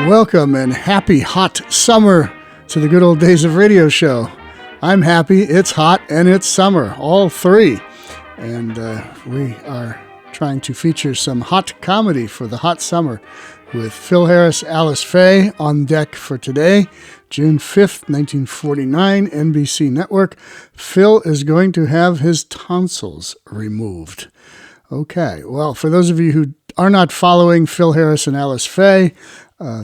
Welcome and happy hot summer to the Good Old Days of Radio show. I'm happy, it's hot, and it's summer, all three. And we are trying to feature some hot comedy for the hot summer with Phil Harris, Alice Faye on deck for today, June 5th, 1949, NBC Network. Phil is going to have his tonsils removed. Okay, well, for those of you who are not following Phil Harris and Alice Faye,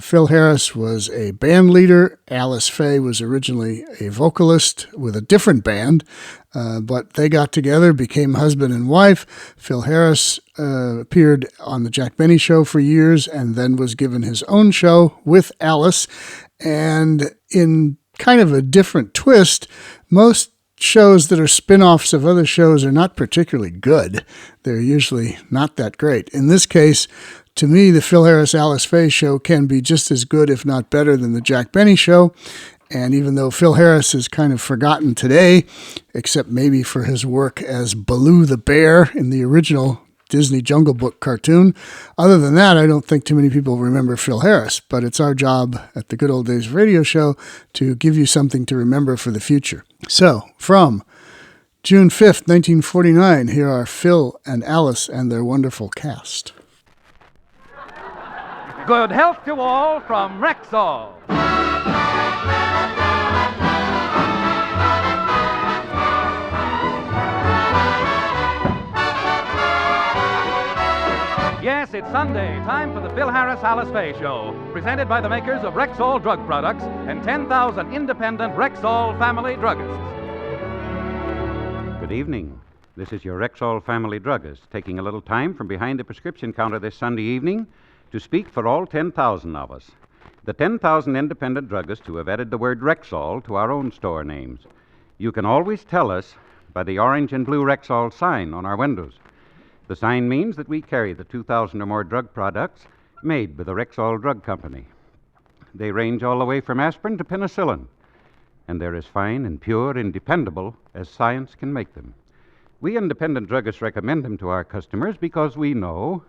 Phil Harris was a band leader. Alice Faye was originally a vocalist with a different band, but they got together, became husband and wife. Phil Harris appeared on the Jack Benny Show for years and then was given his own show with Alice. And in kind of a different twist, most shows that are spin-offs of other shows are not particularly good. They're usually not that great. In this case, to me, the Phil Harris Alice Faye show can be just as good, if not better, than the Jack Benny Show. And even though Phil Harris is kind of forgotten today, except maybe for his work as Baloo the Bear in the original Disney Jungle Book cartoon, other than that, I don't think too many people remember Phil Harris. But it's our job at the Good Old Days Radio show to give you something to remember for the future. So, from June 5th, 1949, here are Phil and Alice and their wonderful cast. Good health to all from Rexall. Yes, it's Sunday, time for the Phil Harris Alice Faye Show, presented by the makers of Rexall Drug Products and 10,000 independent Rexall family druggists. Good evening. This is your Rexall family druggist, taking a little time from behind the prescription counter this Sunday evening to speak for all 10,000 of us. The 10,000 independent druggists who have added the word Rexall to our own store names. You can always tell us by the orange and blue Rexall sign on our windows. The sign means that we carry the 2,000 or more drug products made by the Rexall Drug Company. They range all the way from aspirin to penicillin, and they're as fine and pure and dependable as science can make them. We independent druggists recommend them to our customers because we know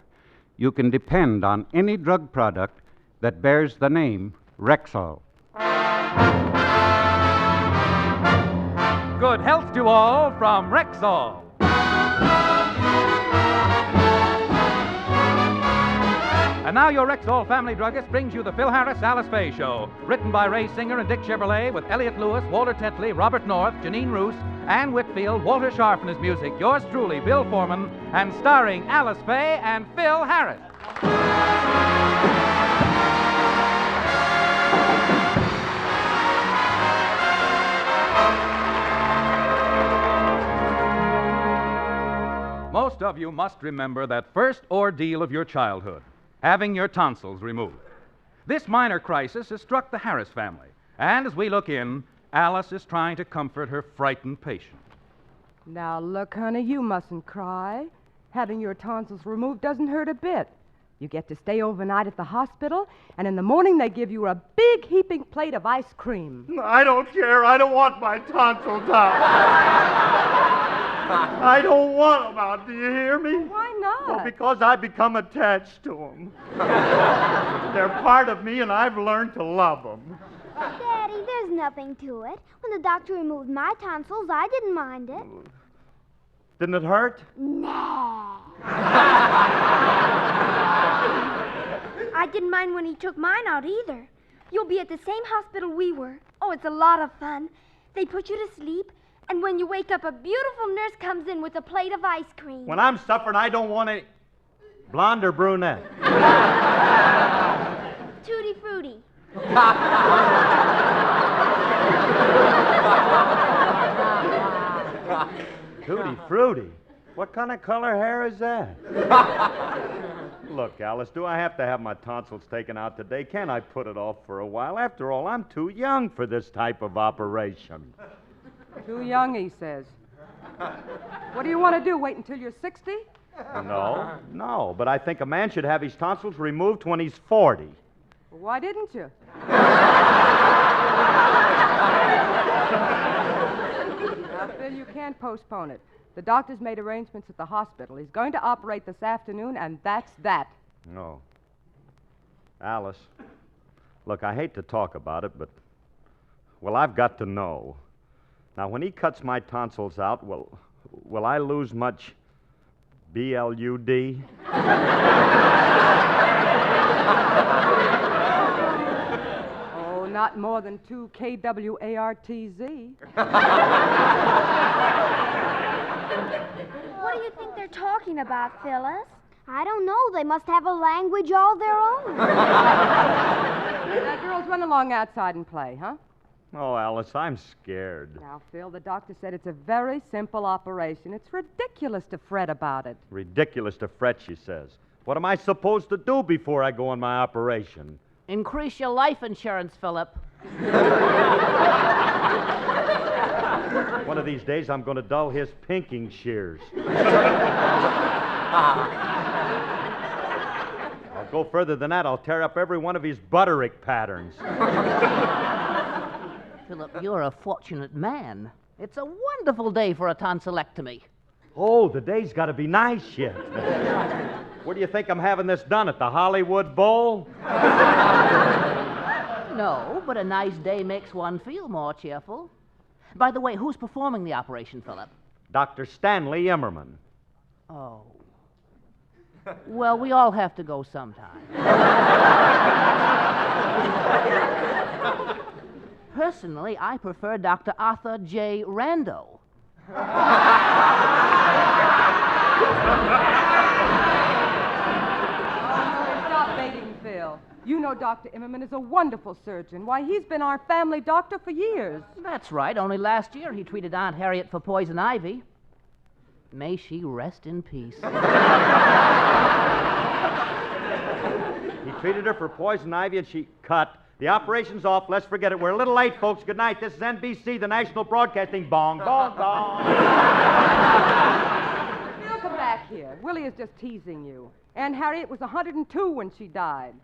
you can depend on any drug product that bears the name Rexall. Good health to all from Rexall. And now your Rexall family druggist brings you the Phil Harris Alice Faye Show, written by Ray Singer and Dick Chevillat, with Elliot Lewis, Walter Tetley, Robert North, Janine Roos, Ann Whitfield, Walter Sharp and his music, yours truly, Bill Foreman, and starring Alice Faye and Phil Harris. Most of you must remember that first ordeal of your childhood, having your tonsils removed. This minor crisis has struck the Harris family, and as we look in, Alice is trying to comfort her frightened patient. Now, look, honey, you mustn't cry. Having your tonsils removed doesn't hurt a bit. You get to stay overnight at the hospital, and in the morning they give you a big heaping plate of ice cream. I don't care. I don't want my tonsils out. I don't want them out. Do you hear me? Why not? Well, because I've become attached to them. They're part of me, and I've learned to love them. Daddy, there's nothing to it. When the doctor removed my tonsils, I didn't mind it. Didn't it hurt? Nah. I didn't mind when he took mine out either. You'll be at the same hospital we were. Oh, it's a lot of fun. They put you to sleep, and when you wake up, a beautiful nurse comes in with a plate of ice cream. When I'm suffering, I don't want any... Blonde or brunette? Tutti frutti. Tutti frutti? What kind of color hair is that? Look, Alice, do I have to have my tonsils taken out today? Can't I put it off for a while? After all, I'm too young for this type of operation. Too young, he says. What do you want to do, wait until you're 60? No, but I think a man should have his tonsils removed when he's 40. Well, why didn't you? Now, Phil, you can't postpone it. The doctor's made arrangements at the hospital. He's going to operate this afternoon, and that's that. No. Alice, Look, I hate to talk about it, but, well, I've got to know. Now, when he cuts my tonsils out, will I lose much BLUD? Oh, not more than 2 KWARTZ. What do you think they're talking about, Phyllis? I don't know. They must have a language all their own. Now, girls, run along outside and play, huh? Oh, Alice, I'm scared. Now, Phil, the doctor said it's a very simple operation. It's ridiculous to fret about it. Ridiculous to fret, she says. What am I supposed to do before I go on my operation? Increase your life insurance, Philip. One of these days, I'm going to dull his pinking shears. I'll go further than that. I'll tear up every one of his butterick patterns. Philip, you're a fortunate man. It's a wonderful day for a tonsillectomy. Oh, the day's got to be nice yet. Where do you think I'm having this done? At the Hollywood Bowl? No, but a nice day makes one feel more cheerful. By the way, who's performing the operation, Philip? Dr. Stanley Immerman. Oh. Well, we all have to go sometime. Personally, I prefer Dr. Arthur J. Rando. Stop baiting, Phil. You know Dr. Immerman is a wonderful surgeon. Why, he's been our family doctor for years. That's right. Only last year he treated Aunt Harriet for poison ivy. May she rest in peace. He treated her for poison ivy and she cut. The operation's off. Let's forget it. We're a little late, folks. Good night. This is NBC, the National Broadcasting. Bong, bong, bong. Phil, come back here. Willie is just teasing you. Aunt Harriet was 102 when she died.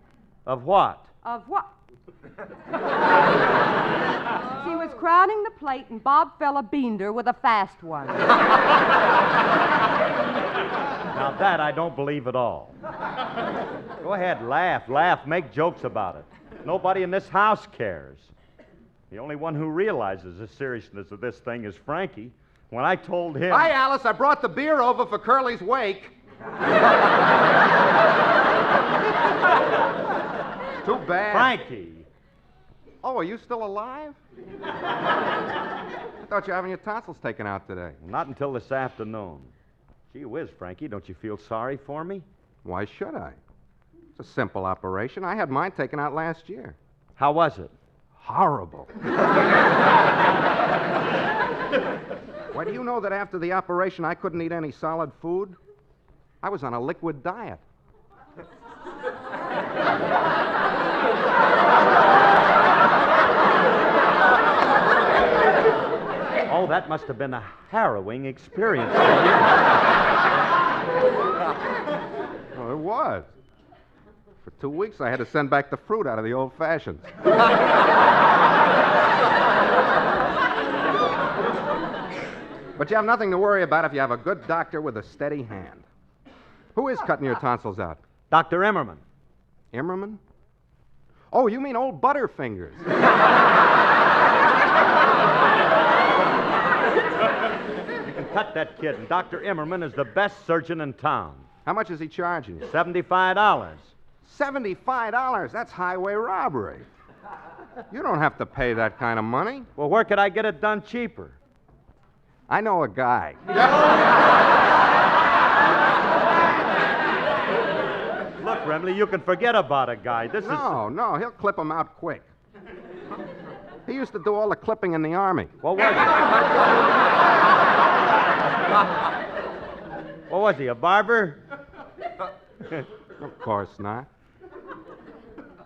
Of what? Of what? She was crowning the plate, and Bob Fella beamed her with a fast one. Now that I don't believe at all. Go ahead, laugh, make jokes about it. Nobody in this house cares. The only one who realizes the seriousness of this thing is Frankie. When I told him... Hi, Alice. I brought the beer over for Curly's wake. Too bad. Frankie! Oh, are you still alive? I thought you were having your tonsils taken out today. Not until this afternoon. Gee whiz, Frankie, don't you feel sorry for me? Why should I? It's a simple operation. I had mine taken out last year. How was it? Horrible. Why, do you know that after the operation I couldn't eat any solid food? I was on a liquid diet. Oh, that must have been a harrowing experience for you. Well, it was. For 2 weeks, I had to send back the fruit out of the old fashions. But you have nothing to worry about if you have a good doctor with a steady hand. Who is cutting your tonsils out? Dr. Immerman. Immerman? Oh, you mean old Butterfingers. You can cut that kid, and Dr. Immerman is the best surgeon in town. How much is he charging you? $75. $75? That's highway robbery. You don't have to pay that kind of money. Well, where could I get it done cheaper? I know a guy. Look, Remley, you can forget about a guy. No, he'll clip him out quick. He used to do all the clipping in the Army. What was he? What was he, a barber? Of course not.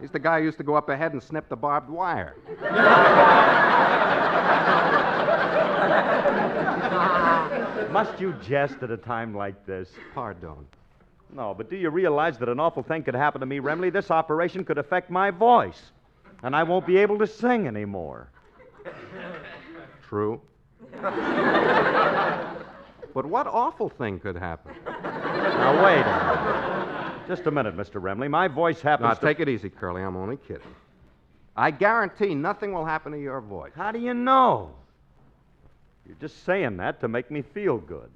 He's the guy who used to go up ahead and snip the barbed wire. Must you jest at a time like this? Pardon. No, but do you realize that an awful thing could happen to me, Remley? This operation could affect my voice, and I won't be able to sing anymore. True. But what awful thing could happen? Now, wait a minute. Just a minute, Mr. Remley. My voice happens Now, to... take it easy, Curly. I'm only kidding. I guarantee nothing will happen to your voice. How do you know? You're just saying that to make me feel good.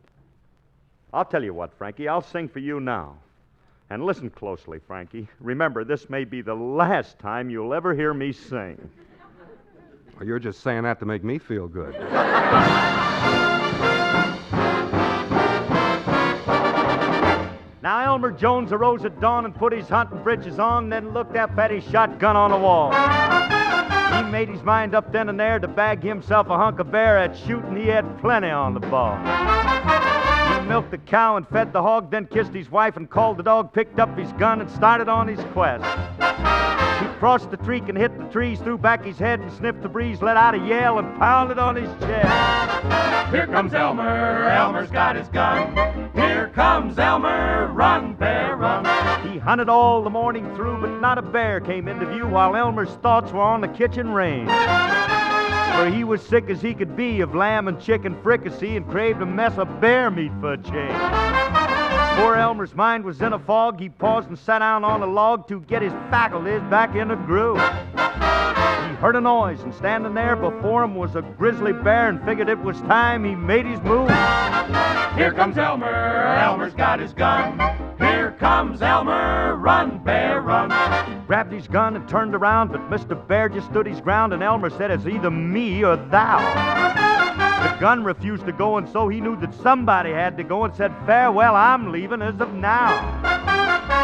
I'll tell you what, Frankie, I'll sing for you now. And listen closely, Frankie. Remember, this may be the last time you'll ever hear me sing. Well, you're just saying that to make me feel good. Now Elmer Jones arose at dawn and put his hunting breeches on, then looked up at his shotgun on the wall. He made his mind up then and there to bag himself a hunk of bear. At shooting, he had plenty on the ball. He milked the cow and fed the hog, then kissed his wife and called the dog, picked up his gun and started on his quest. He crossed the creek and hit the trees, threw back his head and sniffed the breeze, let out a yell and pounded on his chest. Here comes Elmer, Elmer's got his gun. Here comes Elmer, run, bear, run. He hunted all the morning through, but not a bear came into view while Elmer's thoughts were on the kitchen range. For he was sick as he could be of lamb and chicken fricassee and craved a mess of bear meat for a change. Poor Elmer's mind was in a fog. He paused and sat down on a log to get his faculties back in a groove. He heard a noise, and standing there before him was a grizzly bear, and figured it was time he made his move. Here comes Elmer, Elmer's got his gun. Here comes Elmer, run, bear, run. He grabbed his gun and turned around, but Mr. Bear just stood his ground, and Elmer said, "It's either me or thou." The gun refused to go, and so he knew that somebody had to go, and said, "Farewell, I'm leaving as of now."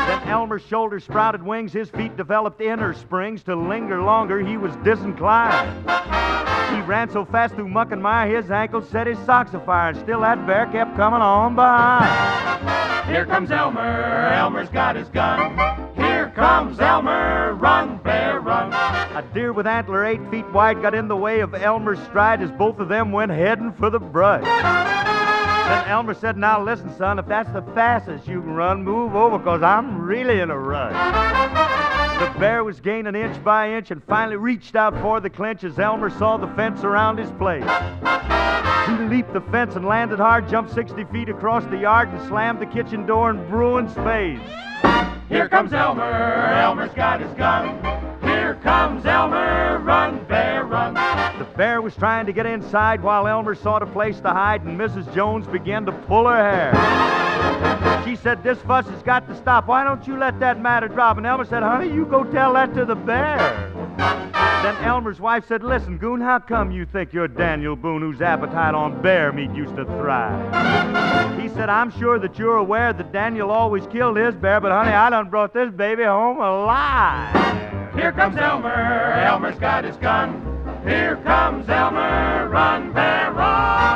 Then Elmer's shoulders sprouted wings, his feet developed inner springs. To linger longer, he was disinclined. He ran so fast through muck and mire, his ankles set his socks afire, and still that bear kept coming on behind. Here comes Elmer, Elmer's got his gun. Here comes Elmer, run, bear, run. A deer with antler 8 feet wide got in the way of Elmer's stride as both of them went heading for the brush. Then Elmer said, "Now listen, son, if that's the fastest you can run, move over, 'cause I'm really in a rush." The bear was gaining inch by inch and finally reached out for the clinch as Elmer saw the fence around his place. He leaped the fence and landed hard, jumped 60 feet across the yard and slammed the kitchen door in Bruin's face. Here comes Elmer, Elmer's got his gun. Here comes Elmer, run, bear, run. The bear was trying to get inside while Elmer sought a place to hide, and Mrs. Jones began to pull her hair. She said, "This fuss has got to stop. Why don't you let that matter drop?" And Elmer said, "Honey, you go tell that to the bear." Then Elmer's wife said, "Listen, Goon, how come you think you're Daniel Boone, whose appetite on bear meat used to thrive?" He said, "I'm sure that you're aware that Daniel always killed his bear, but honey, I done brought this baby home alive." Here comes Elmer, Elmer's got his gun. Here comes Elmer, run, bear, run.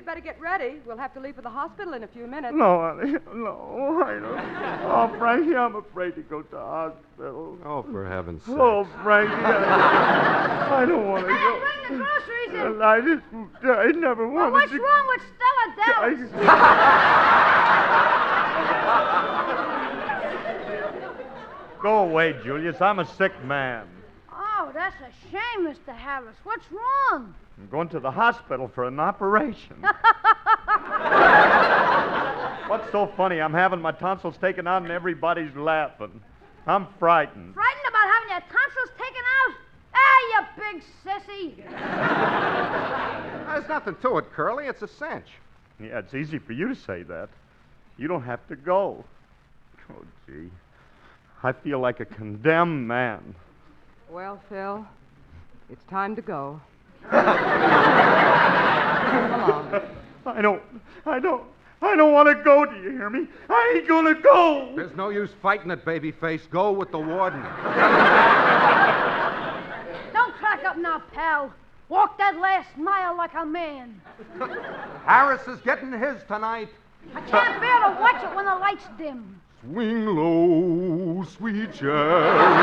Better get ready. We'll have to leave for the hospital in a few minutes. No, honey, no, I don't. Oh, Frankie, I'm afraid to go to the hospital. Oh, for heaven's sake. Oh, Frankie, I don't want to go. Bring the groceries in. I never wanted What's to. wrong with Stella Dallas? Go away, Julius. I'm a sick man. Oh, that's a shame, Mr. Harris. What's wrong? I'm going to the hospital for an operation. What's so funny? I'm having my tonsils taken out and everybody's laughing. I'm frightened. Frightened about having your tonsils taken out? Ah, you big sissy. There's nothing to it, Curly. It's a cinch. Yeah, it's easy for you to say that. You don't have to go. Oh, gee. I feel like a condemned man. Well, Phil, it's time to go. Come on. I don't want to go, do you hear me? I ain't gonna go. There's no use fighting it, babyface. Go with the warden. Don't crack up now, pal. Walk that last mile like a man. Harris is getting his tonight. I can't bear to watch it when the lights dim. Swing low, sweet chariot.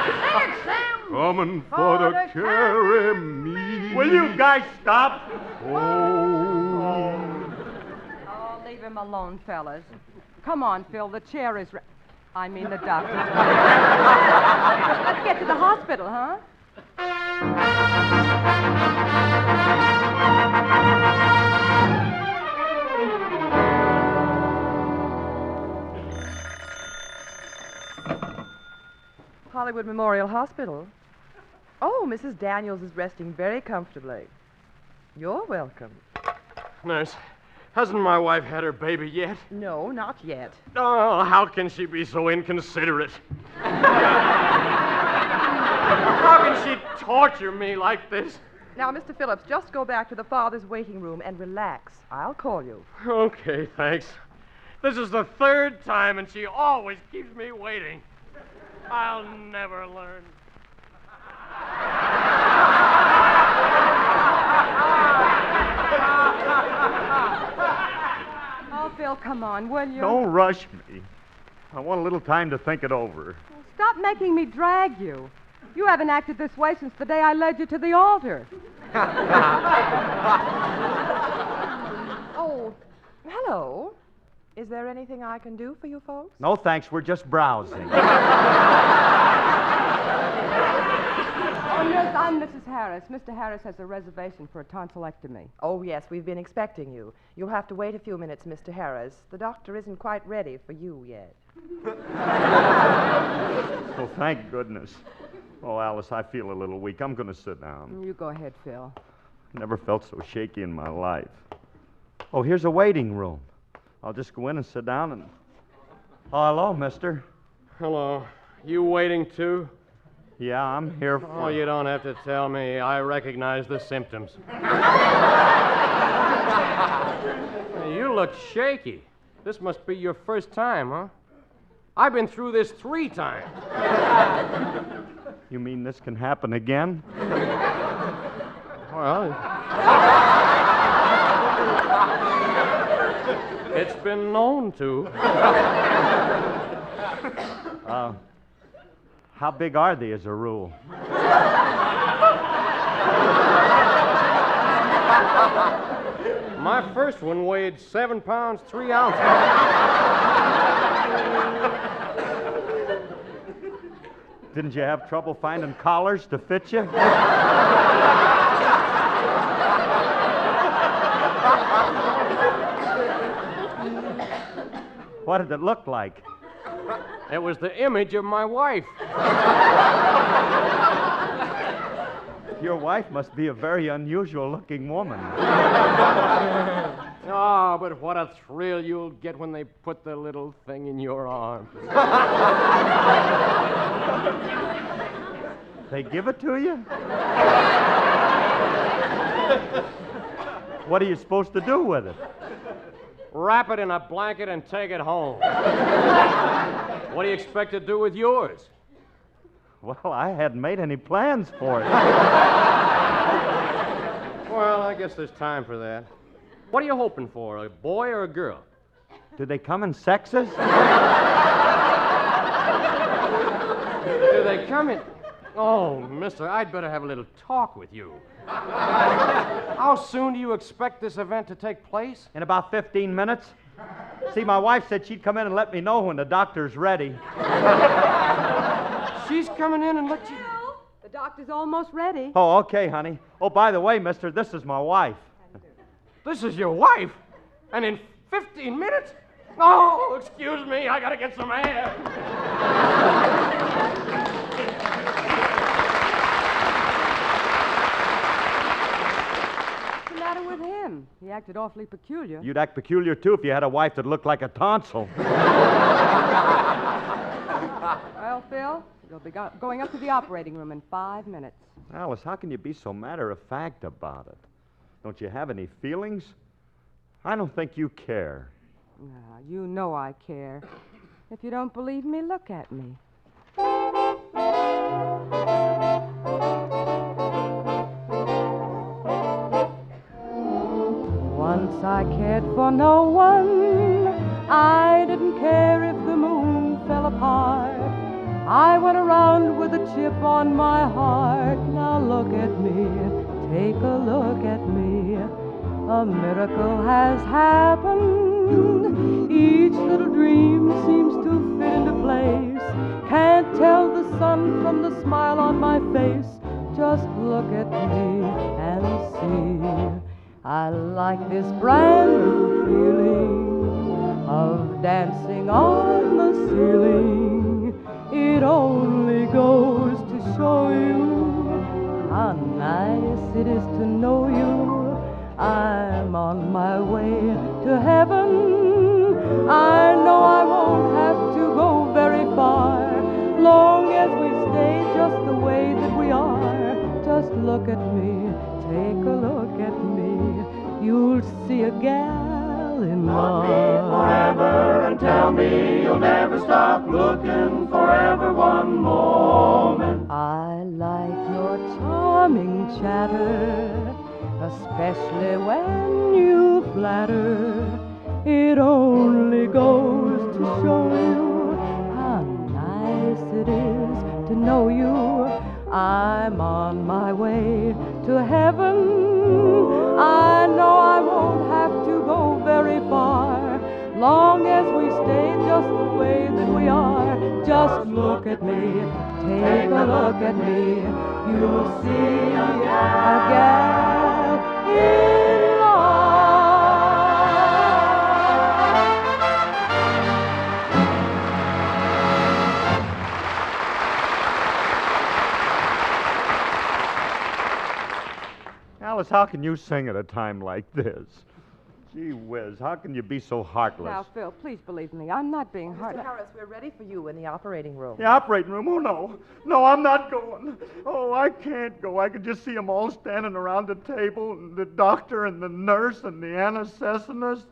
Sing it, Sam. Coming for to carry me. Will you guys stop? Oh, leave him alone, fellas. Come on, Phil. The chair is ready. I mean the doctor's wife. Let's get to the hospital, huh? Hollywood Memorial Hospital. Oh, Mrs. Daniels is resting very comfortably. You're welcome. Nurse, hasn't my wife had her baby yet? No, not yet. Oh, how can she be so inconsiderate? How can she torture me like this? Now, Mr. Phillips, just go back to the father's waiting room and relax. I'll call you. Okay, thanks. This is the third time, and she always keeps me waiting. I'll never learn. Oh, Phil, come on, will you? Don't rush me. I want a little time to think it over. Stop making me drag you. You haven't acted this way since the day I led you to the altar. Oh, hello. Is there anything I can do for you folks? No, thanks. We're just browsing. Oh, nurse, I'm Mrs. Harris. Mr. Harris has a reservation for a tonsillectomy. Oh, yes, we've been expecting you. You'll have to wait a few minutes, Mr. Harris. The doctor isn't quite ready for you yet. Oh, thank goodness. Oh, Alice, I feel a little weak. I'm going to sit down. You go ahead, Phil. Never felt so shaky in my life. Oh, here's a waiting room. I'll just go in and sit down and... Oh, hello, mister. Hello. You waiting, too? Yeah, I'm here for... Oh, you don't have to tell me. I recognize the symptoms. You look shaky. This must be your first time, huh? I've been through this 3 times. You mean this can happen again? Well... It's been known to. How big are they as a rule? My first one weighed 7 pounds, 3 ounces. Didn't you have trouble finding collars to fit you? What did it look like? It was the image of my wife. Your wife must be a very unusual-looking woman. Oh, but what a thrill you'll get when they put the little thing in your arm. They give it to you? What are you supposed to do with it? Wrap it in a blanket and take it home. What do you expect to do with yours? Well, I hadn't made any plans for it. Well, I guess there's time for that. What are you hoping for, a boy or a girl? Do they come in sexes? Do they come in... Oh, mister, I'd better have a little talk with you. How soon do you expect this event to take place? In about 15 minutes. See, my wife said she'd come in and let me know when the doctor's ready. She's coming in and let you... The doctor's almost ready. Oh, okay, honey. Oh, by the way, mister, this is my wife. This is your wife? And in 15 minutes? Oh, excuse me, I gotta get some air. What's the matter with him? He acted awfully peculiar. You'd act peculiar, too, if you had a wife that looked like a tonsil. Well, Phil, you'll be going up to the operating room in 5 minutes. Alice, how can you be so matter-of-fact about it? Don't you have any feelings? I don't think you care. Now, you know I care. If you don't believe me, look at me. Once I cared for no one. I didn't care if the moon fell apart. I went around with a chip on my heart. Now look at me, take a look at me. A miracle has happened. Each little dream seems to fit into place. smile on my face. Just look at me and see. I like this brand new feeling of dancing on the ceiling. It only goes to show you how nice it is to know you. I'm on my way to heaven. I know I won't have to go very far, long as we stay just the way that we are. Just look at me, take a look at me. You'll see a gal in love. Love me forever and tell me you'll never stop looking forever one moment. I like your charming chatter, especially when you flatter. It only goes to show you how nice it is to know you. I'm on my way to heaven. I know I won't have to go very far, long as we stay just the way that we are. Just look at me, take a look at me. You'll see a gal in love. Alice, how can you sing at a time like this? Gee whiz, how can you be so heartless? Now, Phil, please believe me. I'm not being hard. Mr. Harris, we're ready for you in the operating room. The operating room? Oh, no. No, I'm not going. Oh, I can't go. I could just see them all standing around the table, and the doctor and the nurse and the anesthetist.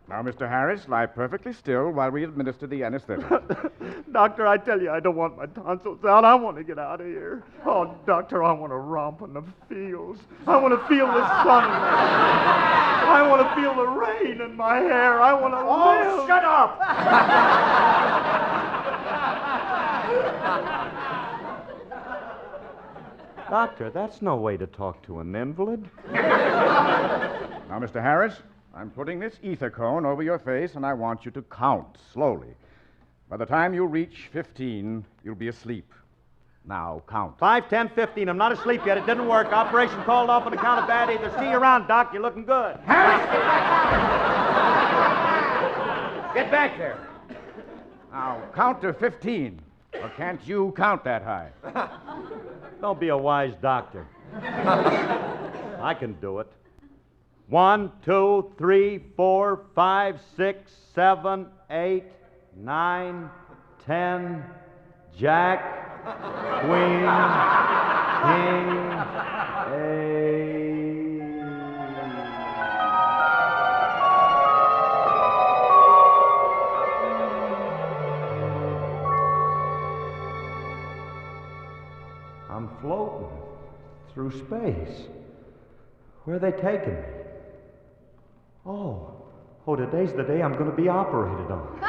Now, Mr. Harris, lie perfectly still while we administer the anesthetic. Doctor, I tell you, I don't want my tonsils out. I want to get out of here. Oh, doctor, I want to romp in the fields. I want to feel the sun. I want to feel the rain in my hair. I want to live. Oh, shut up! Doctor, that's no way to talk to an invalid. Now, Mr. Harris, I'm putting this ether cone over your face, and I want you to count slowly. By the time you reach 15, you'll be asleep. Now, count. 5, 10, 15. I'm not asleep yet. It didn't work. Operation called off on account of bad ether. See you around, Doc. You're looking good. Harris! Get back there. Now, count to 15. Or can't you count that high? Don't be a wise doctor. I can do it. 1, 2, 3, 4, 5, 6, 7, 8, 9, 10. Jack, Queen, King, I'm floating through space. Where are they taking me? Oh, today's the day I'm going to be operated on.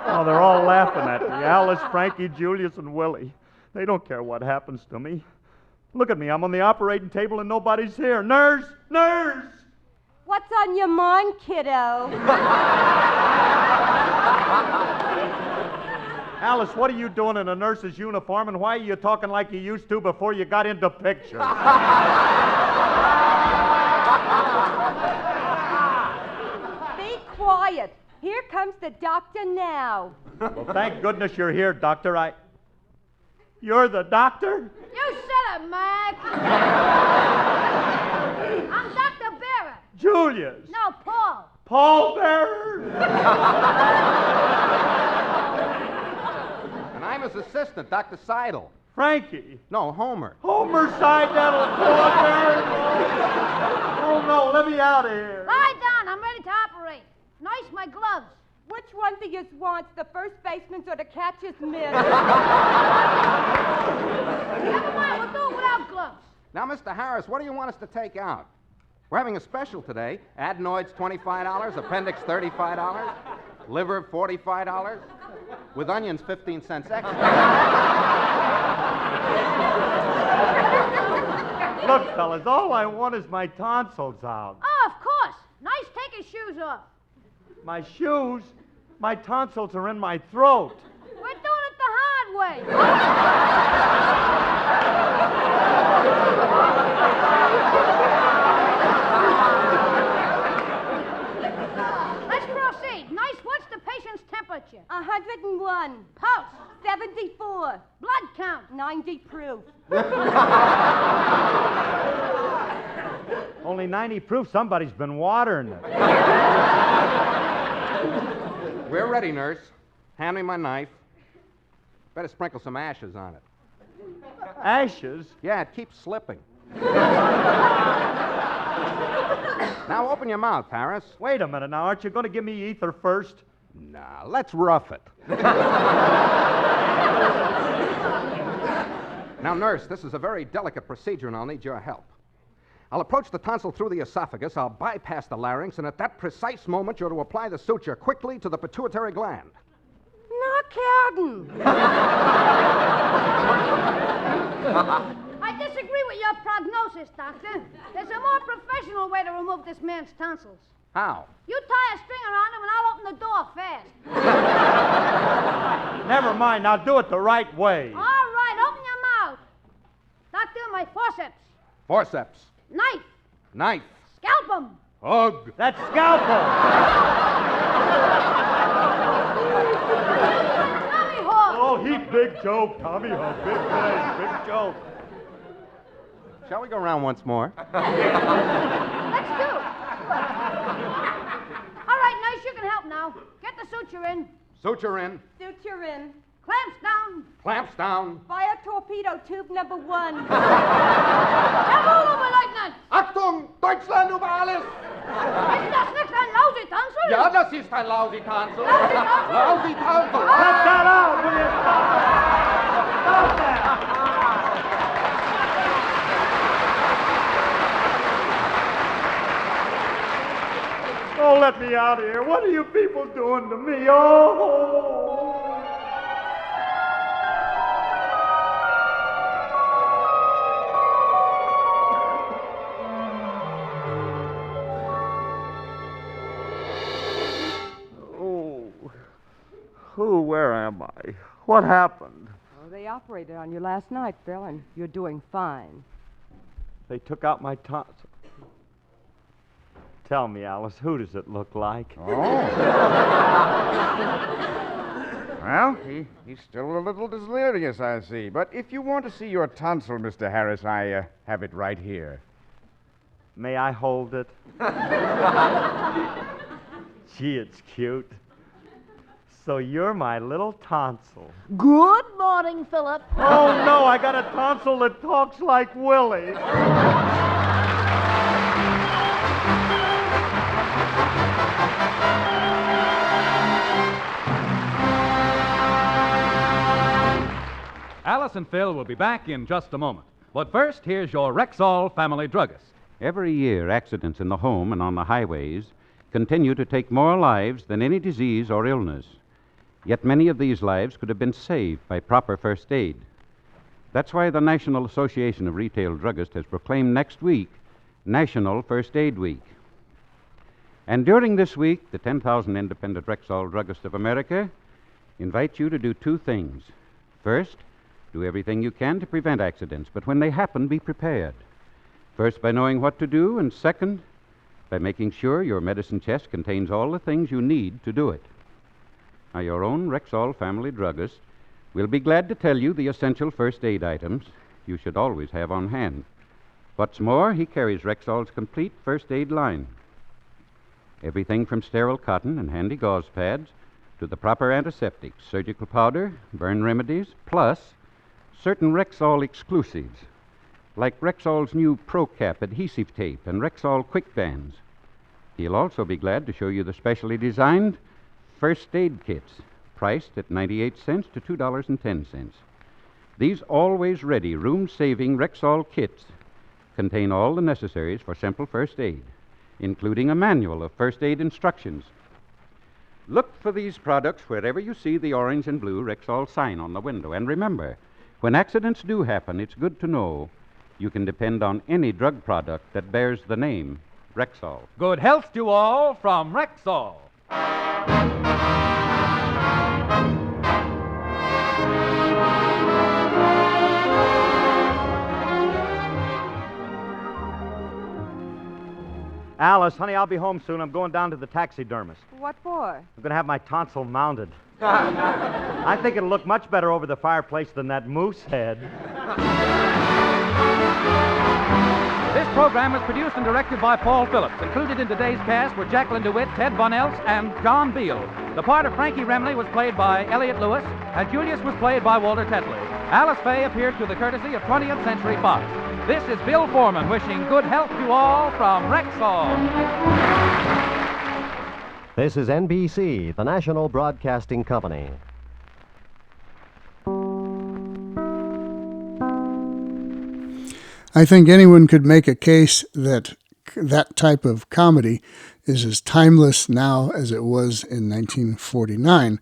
Oh, they're all laughing at me. Alice, Frankie, Julius, and Willie. They don't care what happens to me. Look at me. I'm on the operating table and nobody's here. Nurse! Nurse! What's on your mind, kiddo? Alice, what are you doing in a nurse's uniform, and why are you talking like you used to before you got into pictures? Be quiet. Here comes the doctor now. Well, thank goodness you're here, Doctor. You're the doctor? You shut up, Mac. I'm Dr. Barrett. Julius. No, Paul. Paul Bearer? And I'm his assistant, Dr. Seidel. Frankie. No, Homer. Homer Seidel, Paul Bearer. Oh, no, let me out of here. Lie down. I'm ready to operate. Nice, my gloves. Which one do you want, the first baseman's or the catcher's mitt? Never mind. We'll do it without gloves. Now, Mr. Harris, what do you want us to take out? We're having a special today. Adenoids, $25. Appendix, $35. Liver, $45. With onions, 15 cents extra. Look, fellas, all I want is my tonsils out. Oh, of course. Nice, take his shoes off. My shoes? My tonsils are in my throat. We're doing it the hard way. Let's proceed. Nice, what's the patient's temperature? 101. Pulse. 74. Blood count. 90 proof. Only 90 proof. Somebody's been watering it. We're ready, nurse. Hand me my knife. Better sprinkle some ashes on it. Ashes? Yeah, it keeps slipping. Now open your mouth, Harris. Wait a minute now. Aren't you going to give me ether first? Nah, let's rough it. Now, nurse, this is a very delicate procedure, and I'll need your help. I'll approach the tonsil through the esophagus, I'll bypass the larynx, and at that precise moment, you're to apply the suture quickly to the pituitary gland. Not kidding. I disagree with your prognosis, Doctor. There's a more professional way to remove this man's tonsils. How? You tie a string around him and I'll open the door fast. Never mind. Now do it the right way. All right, open your mouth. Doctor, my forceps. Forceps. Knife. Knife. Scalp him. Hug. That's scalpel. Tommy Hawk. Oh, he big joke, Tommy. Oh, big joke. Shall we go around once more? Let's do. All right, nice, you can help now. Get the suture in. Suture in. Suture in. Clamps down. Clamps down. Fire torpedo tube number 1. Jawohl, Oberleutnant. Achtung! Deutschland über alles! Ist das nicht ein lousy tonsil? Ja, das ist ein lousy tonsil. Lousy tonsil? Lousy tonsil. Cut that out, will you? Stop that! Oh, let me out of here. What are you people doing to me? Oh! Where am I? What happened? Oh, they operated on you last night, Bill, and you're doing fine. They took out my tonsil. Tell me, Alice, who does it look like? Oh. Well, he's still a little delirious, I see. But if you want to see your tonsil, Mr. Harris, I have it right here. May I hold it? Gee, it's cute. So you're my little tonsil. Good morning, Philip. Oh, no, I got a tonsil that talks like Willie. Alice and Phil will be back in just a moment. But first, here's your Rexall family druggist. Every year, accidents in the home and on the highways continue to take more lives than any disease or illness. Yet many of these lives could have been saved by proper first aid. That's why the National Association of Retail Druggists has proclaimed next week National First Aid Week. And during this week, the 10,000 Independent Rexall Druggists of America invite you to do two things. First, do everything you can to prevent accidents, but when they happen, be prepared. First, by knowing what to do, and second, by making sure your medicine chest contains all the things you need to do it. Now, your own Rexall family druggist will be glad to tell you the essential first aid items you should always have on hand. What's more, he carries Rexall's complete first aid line. Everything from sterile cotton and handy gauze pads to the proper antiseptics, surgical powder, burn remedies, plus certain Rexall exclusives, like Rexall's new Pro-Cap adhesive tape and Rexall Quick Bands. He'll also be glad to show you the specially designed first aid kits, priced at 98 cents to $2.10. These always ready, room-saving Rexall kits contain all the necessaries for simple first aid, including a manual of first aid instructions. Look for these products wherever you see the orange and blue Rexall sign on the window. And remember, when accidents do happen, it's good to know you can depend on any drug product that bears the name Rexall. Good health to all from Rexall. Alice, honey, I'll be home soon. I'm going down to the taxidermist. What for? I'm going to have my tonsil mounted. I think it'll look much better over the fireplace than that moose head. This program was produced and directed by Paul Phillips. Included in today's cast were Jacqueline DeWitt, Ted Von Elst, and John Beal. The part of Frankie Remley was played by Elliot Lewis, and Julius was played by Walter Tetley. Alice Faye appeared through the courtesy of 20th Century Fox. This is Bill Foreman wishing good health to all from Rexall. This is NBC, the national broadcasting company. I think anyone could make a case that that type of comedy is as timeless now as it was in 1949.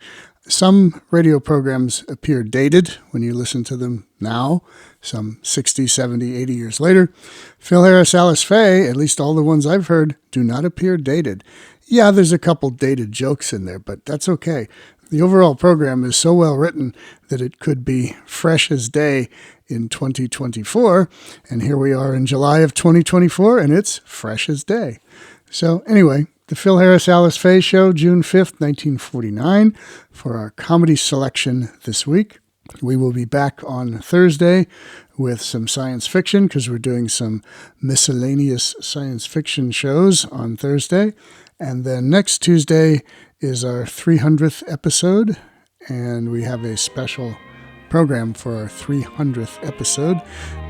Some radio programs appear dated when you listen to them now, some 60, 70, 80 years later. Phil Harris, Alice Faye, at least all the ones I've heard, do not appear dated. Yeah, there's a couple dated jokes in there, but that's okay. The overall program is so well written that it could be fresh as day in 2024. And here we are in July of 2024, and it's fresh as day. So anyway, the Phil Harris, Alice Faye Show, June 5th, 1949, for our comedy selection this week. We will be back on Thursday with some science fiction because we're doing some miscellaneous science fiction shows on Thursday. And then next Tuesday is our 300th episode, and we have a special program for our 300th episode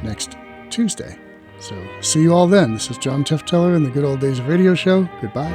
next Tuesday. So see you all then. This is John Tefteller in the Good Old Days of Radio Show. Goodbye.